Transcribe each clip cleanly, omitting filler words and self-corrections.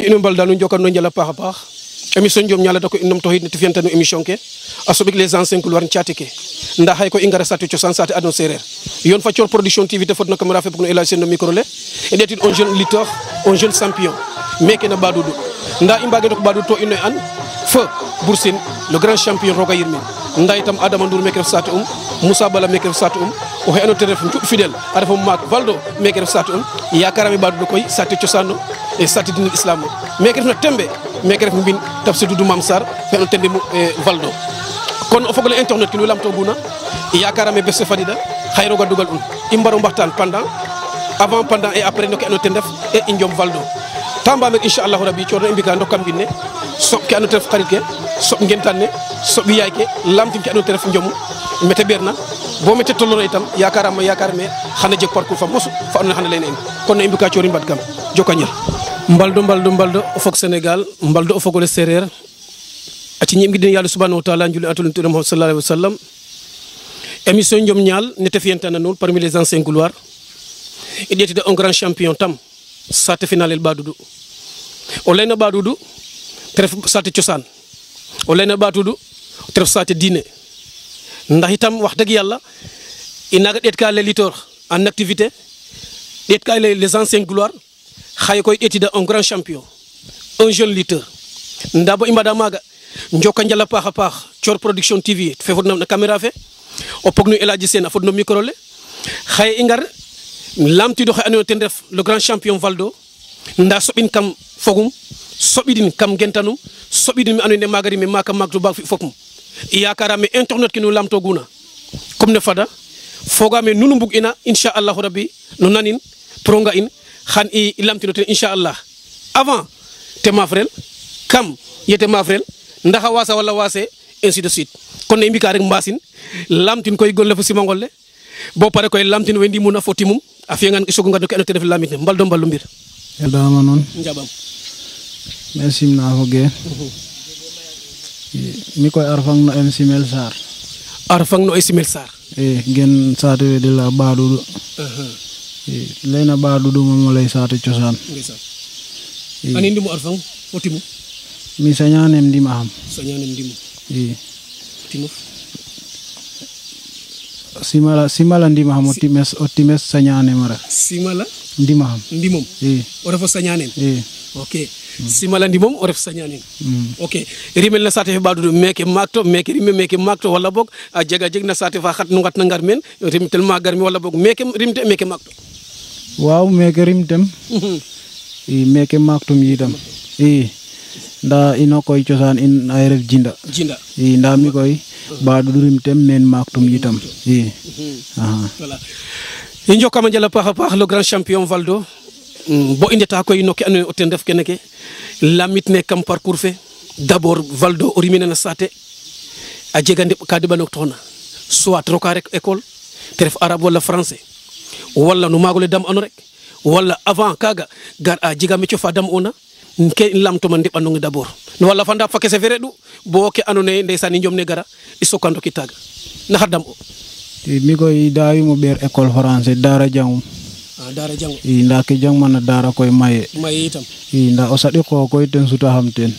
ndok ino mbal danu njokano njala paxa paax émission jom ñala dako inom toxid nete fiyantanu émission ke a soɓik les anciens couloir caate ke nda xay ko i ngara sate cosaan sate adno sereer yoon fa Thior production TV te fodna caméra fe pokno Elhadji Sene no micro le e ɗeetin un jeune lutteur un jeune champion meke na Badoudou nda i mbage ndok Badoudou to inoy an feu Bour Sine le grand champion roga yirmin nda itam Adama Ndour meke ref sate Moussa Bala meke ref sate oxe ando te ref njuɓ fidèle a refa maak Valdo meke ref sate yakarame Badoudou koy sate cosaan no e sate dinil islam o meke refna tembe meke ref mbin Tafsir Doudou Mam Sarr fe ando tende Valdo kon o fogole internet ki nu lamtoguna yakarame bes fe fadida xay roga dugal i mbaro mbaxtaan avant pendant et après no ke ando ten ref e i njom Valdo tamba mek inchallahu rabbi coono i mbika ndok kam mbine soɓ ke ando te ref xarit ke soɓ ngentan ne soɓ yaay ke lamtin ke ando te ref njom mete ɓeerna bo mete tollono itam yakarame xana jeg parcours fa mosu fa ando naye xana leyna in kon no i mbika coori mbad kam joka njal mbaldo o fog Sénégal mbaldo o fogole sereer aci ñim gidin yàlla subhanahu wa ta'ala njuli atulun turam sallallahu alayhi wa sallam émission njom ñaal nete fiyantana nuun parmi les anciens couloirs i ɗeetide un grand champion tam sate finalel Badoudou o leyna Badoudou te ref sate cosaan o leyna Badoudou te ref sate diine ndax itam wax dëgg yàlla i naga ɗeet ka les lutteurs en activité ɗeet ka les anciens couloirs xaye koy ɗeetida un grand champion un jeune lutteur nda bo i mbada maaga njoka njal a paax a paax Thior production TV fe fodna na caméra fe o pog no Elhadji Sene a fod no micro le xaye i ngar lamtido xe andoona yee ten ref le grand champion Valdo nda soɓin kam fogum soɓidin kam gentanum soɓidin me andoona yee maaga rime maaka maak to baag fi fopum yakarame internet ke nu lamtoguna comme ne fada fogame nunu mbug ina inchallahu rabbi no nanin pronga in xan i lamtino ten inchallah avant te mafrel kam yete mafrel ndax a wasa wala wase ainsi de suite kon ne i mbika rek mbasin lamtin koy golle fo simangol le bo pare koy lamtin we ndimuna fo timum a fiyangan i sogo ngad no ke ando te ref lamit ne mbaldo mbir eldama noon njabam me simna fo ge mi koy arfang no MC Mel Sarr gen saate we de la Badoudou leyna Badoudou moom lay saate cosaan ani ndimu arfang fo timu mi sañanem ndima xam timu simala ndima xam o times sañanem a ref simala ndima xam ndimom o refo sañanem ok simala ndimom o ref sañanem ok rimel na saate fe Badoudou meke maakto wala boog a jeg na saate fa xat nu ngat na ngar meen rim tellement garmi wala boog meke rimte meke maakto waaw meke rimtem meke maaktum yitam nda ino koy cosaan in ay ref jinda nda mi koy Badoudou rimtem men maaktum yitam voilà i njokama njal a paax a paax le grand champion Valdo bo i ndeta koy no ke andoona yee o ten ref kene ke lamit ne kam parcours fe d'abord Valdo o rimina na saate a jega ndeɓ ka deɓanook toxna soit roka rek école te ref arabe wala français wala no maagole dam ano rek wala avant kaga gar a jega métier fa dam ona ke lamtoma ndeɓanonge d'abord wala fa ndap fa kese fe reɗu bo ke andoona yee ndeysaan i njom ne gara i sokandoki taaga naxa dam o mi koy daawimo ɓeer école français Daara jangum Daara jangu nda ke jangmana Daara koy maye itam nda o saɗi xoox koy ten suta xam teen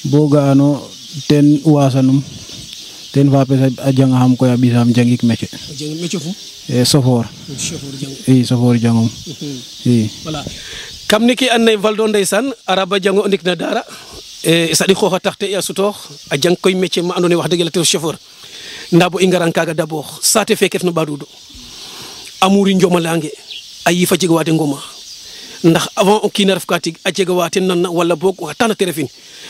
bo ga'ano ten wasanum ten fa pesa a janga xam koy a ɓisam jangik métier fum sofor sofor jangum voilà kam ni ki and naye Valdo ndeysaan araba jango o ndik na Daara saɗi xooxa taxte i a sutoox a jang koy métier ma andoona yee wax dëgg yàlla te chauffeur nda bo i ngaran kaga d'abord saate feke ref no Badoudou amuri njomalange a yifa jega wa de ngoma ndax avant o kiina ref ka tig a jega wa ten nanna wala boog xa tana te refin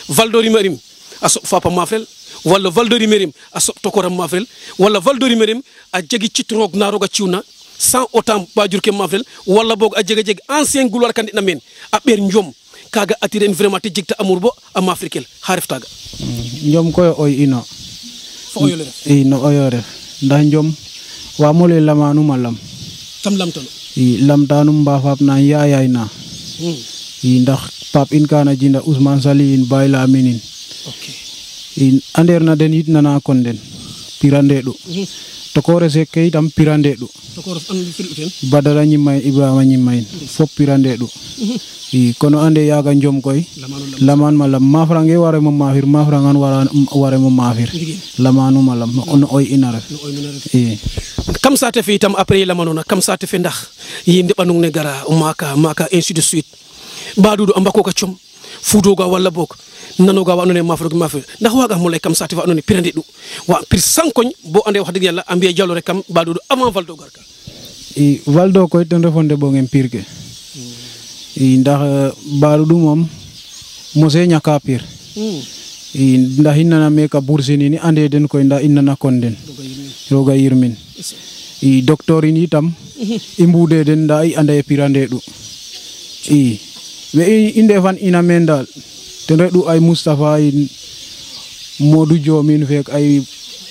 Valdo rimerim a soɓ fapa mafrel wala Valdo rimerim a soɓ tokoram mafrel wala Valdo rimerim a jegi cit roog na roog a ciwna sans autant bajur ke mafrel wala boog a jeg ancien gloire kan na men a ɓeer njom kaga attirer en vraiment te jegta amour bo a mafrikel xa ref taga njom koy oy ino fo oyo le ref no oyo ref ndax njom wamo le lamanuma lam tam lamtano lamtanum mba faap na yaayay na ndax pap in kana jinda Ousmane Sali in Baye Lamine in ander na den yit nana kon den pirandeɗo tokore sekke itam pirande du tokore an firuten badala nyimay Ibrahima nyimay fop pirande du kono ande yaga njom koy laman malam mafrange ware mo mafir mafrangan ware mo mafir lamanu malam on oy inare kam sa te fi itam après lamanona kam sa te fi ndax yi ndebanung ne gara maka ainsi de suite badudu ambako ka chom fudoga walla bok nanoga wa anone mafro mafir ndax waga mo lay kam sa te fa anone pirande du wa pir sankoñ bo ande wax deug yalla ambiye jallo rek kam badudu avant valdo garka valdo koy ten refonde bo ngem pirke ndax badudu mom mose ñaka pir ndax inana me ka bursini ni ande den koy ndax inana konden roga yirmin docteur ni tam imbude den da i ande pirande du we inde fan ina mendal ten redu ay Mustafa in Modou Jomin fek ay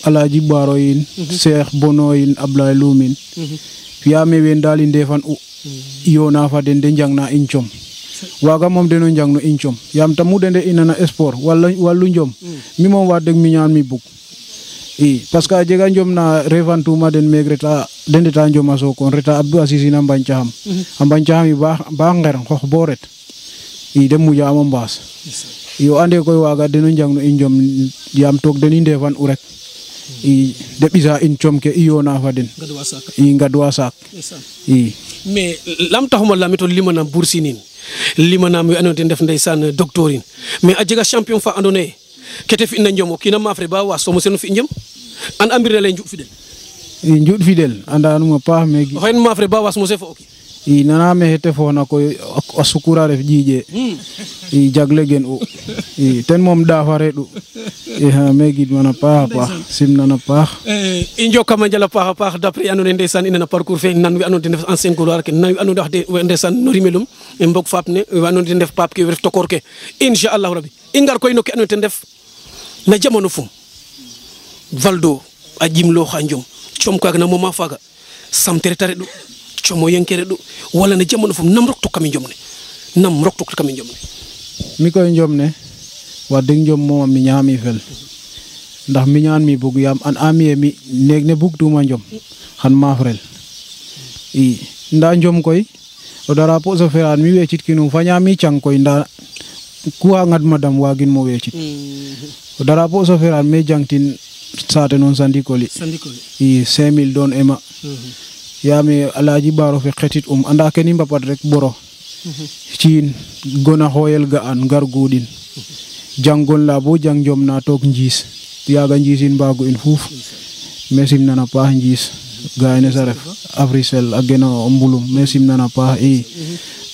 Alaji Baro in Cheikh Bono in Ablaye Lumin fiya me wen dal inde fan yona fa den de jangna incom waga mom deno jangno incom yam tamude de inana sport wallu njom mi mom wa deg mi ñaan mi bug parce que jega njom na revantuma den megreta den ta njoma so kon reta Abdou Asisina Mbancham Mbancham yi ba nger xox boret dem mu jaama mbaas yo ande koy waga deno jangno injom yam tok den inde fan urek de bisa incom ke yona fa den ngadwa sak mais lam taxuma lamito limana bursinin limana mi anone def ndaysan doctorin mais a jega champion fa andone kete fi na njomo kina mafre ba wa so mo sen fi njom an ambir lay njuk fidel njuk fidel andanu ma pa me hoyn mafre ba was mo se fo oki nana me hete fo na ko asukura ref jije jagle gen o ten mom da fa redu ha me gid mana pa simna na pa injo kama jala pa d'après anone ndaysan ina parcours fe nan wi anone def ancien couloir ke nan wi anone wax de ndaysan norimelum e mbok fapne wi anone def pap ke ref tokor ke inshallah rabbi ingar koy no ke anone def na jamono fum valdo a jimlo xanjom chom ko ak na moma faga sam tere du chomo yenkere du wala na jamono fum nam rokto kam njomne nam rokto kam njomne mi koy njomne wa deg njom mom mi ñaami fel ndax mi ñaan mi bug yam an amiye mi neeg ne bug tuma njom xan ma frel nda njom koy o dara po so feran mi wecit kinu fa ñaami cang koy nda ku ngad madam wagin mo wecit o dara po so feran me jangtin sate non sandikoli 5000 don ema yami Alaji Baro fe xetit anda keni mbapat rek boro ciin gona xoyel ga an gar gudin jangon la bo jang jom na tok njis yaga njisin bagu in fuf mesim nana pa njis gaane sa ref Africell ageno mbulum mesim nana pa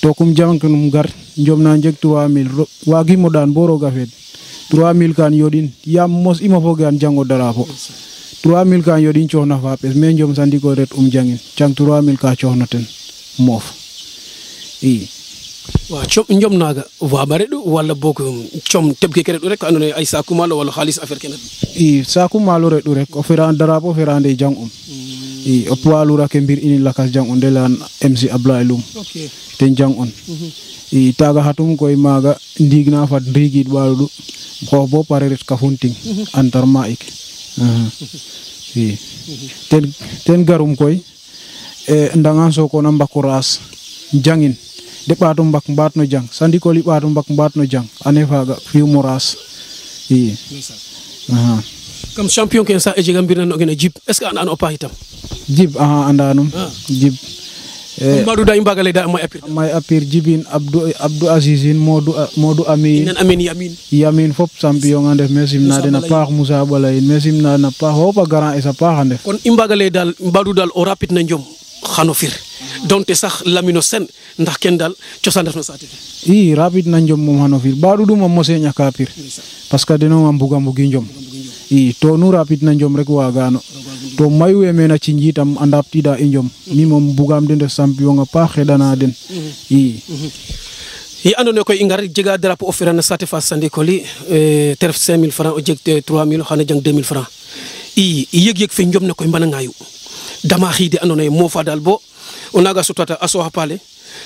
tokum jangnum gar jom na jeg 3000 wagi mo dan boro gafet 3000 kan yodin yam mos ima fo gan jango darapo 3000 kan yodin chohna fa pes men jom sandi ko ret jangin chang 3000 ka chohna ten mof wa chom njom naga wa bare du wala bok chom tebke kere du rek andone ay saku malo wala khalis affaire kenet saku malo re du rek o fera darapo ferande jang o poalu rake mbir ini lakas jang on delan MC Ablaye Lum ten jang on taga hatum koy maga ndigna fa ndigid walu xo bo pare ret ka funting antar maik ten garum koy ndangan so ko na mbakuras jangin de paatu mbak mbaat no jang sandi ko li paatu mbak mbaat no jang ane faga fi moras comme champion ken sa e jega mbirna no gena jib est ce que an opa hitam jib andanum jib Mbadu da imbagale da may apir jibin Abdou Azizin Modou Amin Yamin fop champion ande mesim na dena paax Moussa Balay mesim na paax hopa grand esa paax ande kon imbagale dal mbadu dal o rapide na njom xano fir donte sax lamino sen ndax ken dal ciosan def na sati rapide na njom mom xano fir badu dum mom mose ñaka pir parce que deno am buga mbugi njom to nu rapide na njom rek wagano to mayu e mena ci njitam andaptida e njom mi mom bugam den def champion nga pa xedana den yi andone koy ingar jega drapeau offert na sate fa sandi koli terf 5000 francs o jegte 3000 xana jang 2000 francs yeg fi njom ne koy mbana ngayu dama xide andone mo fa dal bo o naga sutata aso ha pale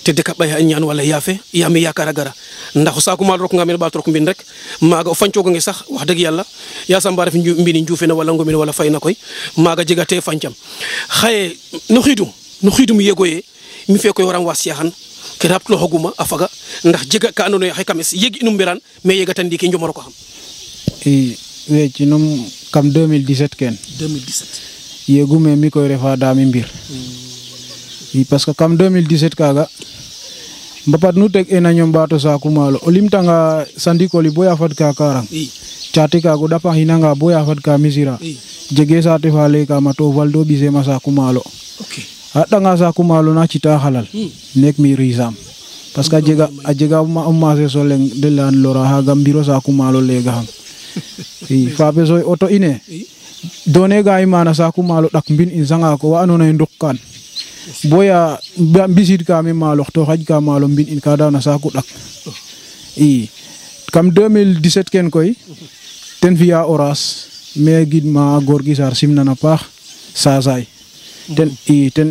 te deka bay ñaan wala yafe yami yakara gara ndax saaku mal rok nga mel ba trok mbin rek maga o fancio ngi sax wax deug yalla ya samba ref mbini njuufe na wala ngomina wala fayna koy maga jegate fancam xaye no xidum yegoye mi fe koy waram was yahan ke rap lo hoguma afaga ndax jega ka andone xay kames yegi inum beran mais yegatan di ke njomoro ko xam we ci num kam 2017 ken 2017 yegume mi koy refa dami mbir parce que kam 2017 kaga mbapat nu tek ena ñom bato saku malo olim tanga sandikoli boya fat ka karang chati ka go dapa hinanga boya fat ka misira jege sate fale ka mato valdo bise ma saku malo okay atanga saku malo na cita halal nek mi risam parce que ajega ma se soleng de lan lora ha gambiro saku malo lega ham fa be soy auto ine done ga imana saku malo dak mbin in sanga ko wa anona ndukkan boya bisit ka mi malo to xaj ka malo mbin in ka dana saku dak kam 2017 ken koy ten fiya oras me gid ma gorgi sar simna na pax sasay ten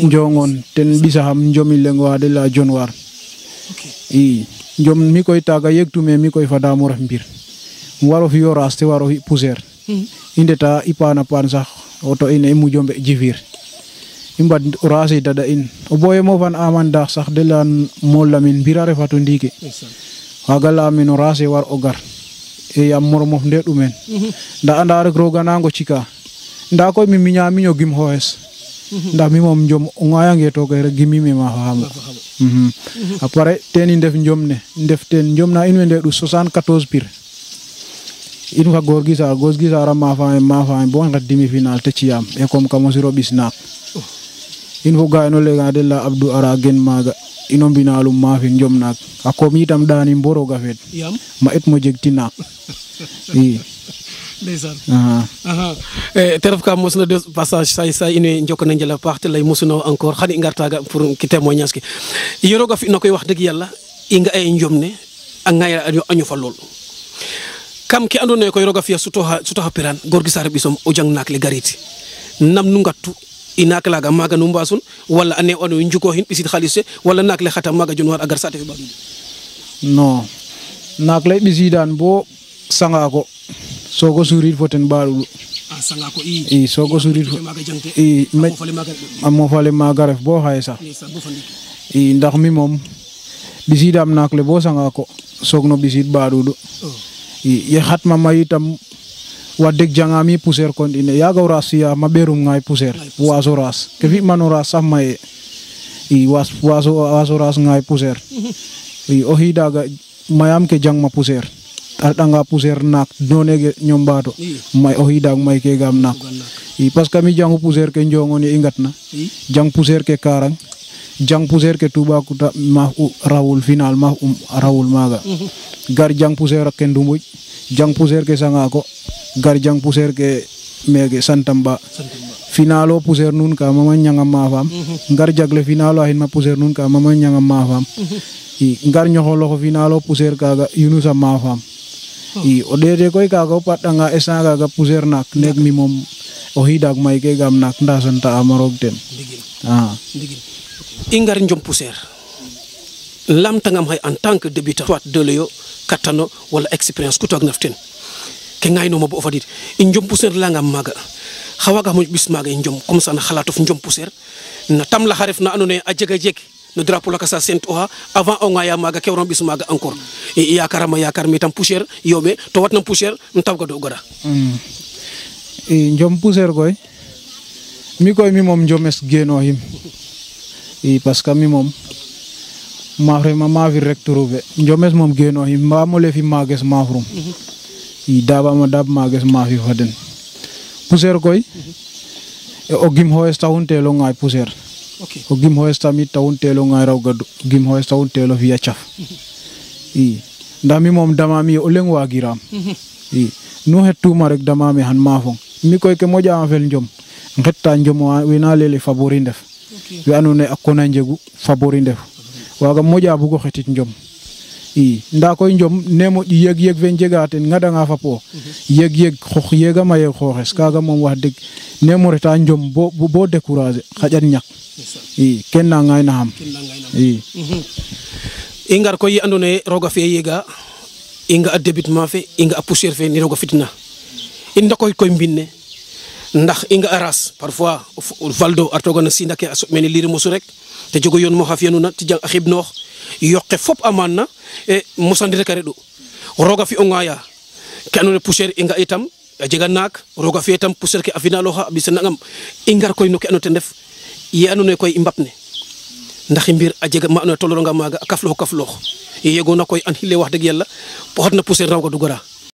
njongon ten bisaham njomi lengwa de la jonwar njom mi koy taga yektu me mi koy fada mo ref mbir waro fi oras te waro poussière indeta ipana pan sax auto ine mu jombe jifir imbad orase dada in o boye mo fan amanda sax de lan mo lamin bira refatu ndike wagala min orase war ogar e yam moromof nde dumen nda anda rek roga nango cika nda koy mi minya miño gim hoes nda mi mom njom o ngayange to kay rek gimi mi ma xam après teni ndef njom ne ndef ten njom na inwe nde du 74 pir in fa gorgi sa ma fa bo ngat demi final te ci yam e comme kamo siro bisnak in fo gaay no lega de la Abdou Ara gen maga ino binalum ma fi njom nak akom itam dani mboro gafet ma et mo jeg tinak ndeysaan te ref ka mosna de passage say ine njoko na njala parti lay mosuno encore xani ngartaga pour ki témoignage ki yoroga fi nakoy wax deug yalla inga ay njom ne ak ngayra añu fa lol kam ki andone koy roga fiya suto ha piran gorgi sare bisom o jang nak le gariti nam nu ngattu inak laga maga nu mbasun wala ane ono njuko hin bisit khalisse wala nak le khata maga junwar agar sate fi badu non nak le bisidan bo sanga ko sogo surir foten balu sanga ko sogo surir maga jangte mo fale maga ref bo hay sax ndax mi mom bisidam nak le bo sanga ko sogno bisit badudu ye hatma mayitam wadek jangami poussière kontine yaga rasia maberum ngay poussière waso ras ke fi manora samay waso ras ngay poussière o hidaga mayam ke jang ma poussière tanga poussière nak donege ñombato may o hidag may ke gam nak parce que mi jangu poussière ke njongoni ingatna jang poussière ke karang jang poussière ke Touba Kouta ma rawul final ma rawul maga gar jang poussière ke ndumbuj jang poussière ke sangako gar jang poussière ke mege santamba finalo poussière nun ka mama nyanga mafam gar jagle finalo hin ma poussière nun ka mama nyanga mafam ngar ñoxolo ko finalo poussière kaga yunusa mafam o dede koy kaga patanga esanga ga poussière nak nek mi mom o hidak may ke gam nak nda santa amarok tem ingar njom poussière lam tangam hay en tant que débutant soit de leyo katano wala expérience ku tok naften ke ngayno mo bo fadit njom poussière la ngam maga xawaga mo bis maga njom comme ça na xalatu njom poussière na tam la xaref na anone a jega jeg no drapeau la kasa sento ha avant o ngaya maga kewron bis maga encore yakar mi tam poussière yobe to watna poussière ntaw ga do gora njom poussière koy mi koy mi mom njomes geno him parce que mi mom ma vraiment ma vi rek trouvé njomes mom geno him ma mo le fi mages ma frum daba ma dab mages ma fi faden poussière koy o gim hoes tawun telo ngay poussière o gim hoes tamit tawun telo ngay raw gadu gim hoes tawun telo fi chaf nda mi mom dama mi o leng wa giram no hetuma rek dama mi han ma fong mi koy ke moja am fel njom ngetta njom we na lele favori ndef wi anone akona njegu favori ndef waga moja bu ko xetit njom i nda koy njom ne moƴu yeg fe jega ten ŋadanga fa po yeg xox yegama yeg xooxes kaga moom wax deg ne mo reta njom bo décourager xaƴan ñak i ken na ŋayna xam i ngar koy ando naye roga fe yega i nga a débutement fe i nga a poussière fe ni roga fitna i ndokoy koy mbine ndax i nga a ras parfois valdo artoga na sinda ke a soɓ mene lire mosu rek te jogo yoon mo xa fiyanuna ti jang a xibnoox yoqe fop amaan na e mosandi rek a reɗu roga fi o ŋaya ke ando naye poussière i nga itam a jega naak roga fi itam poussière ke a finaloxa a ɓisa nangam i ngar koy no ke ando ten ref ye ando naye koy i mbap ne ndax i mbir a jega ma ando naye toloranga maaga a kafloox i yegona koy an xile wax deg yàlla po xatna poussière raga dugara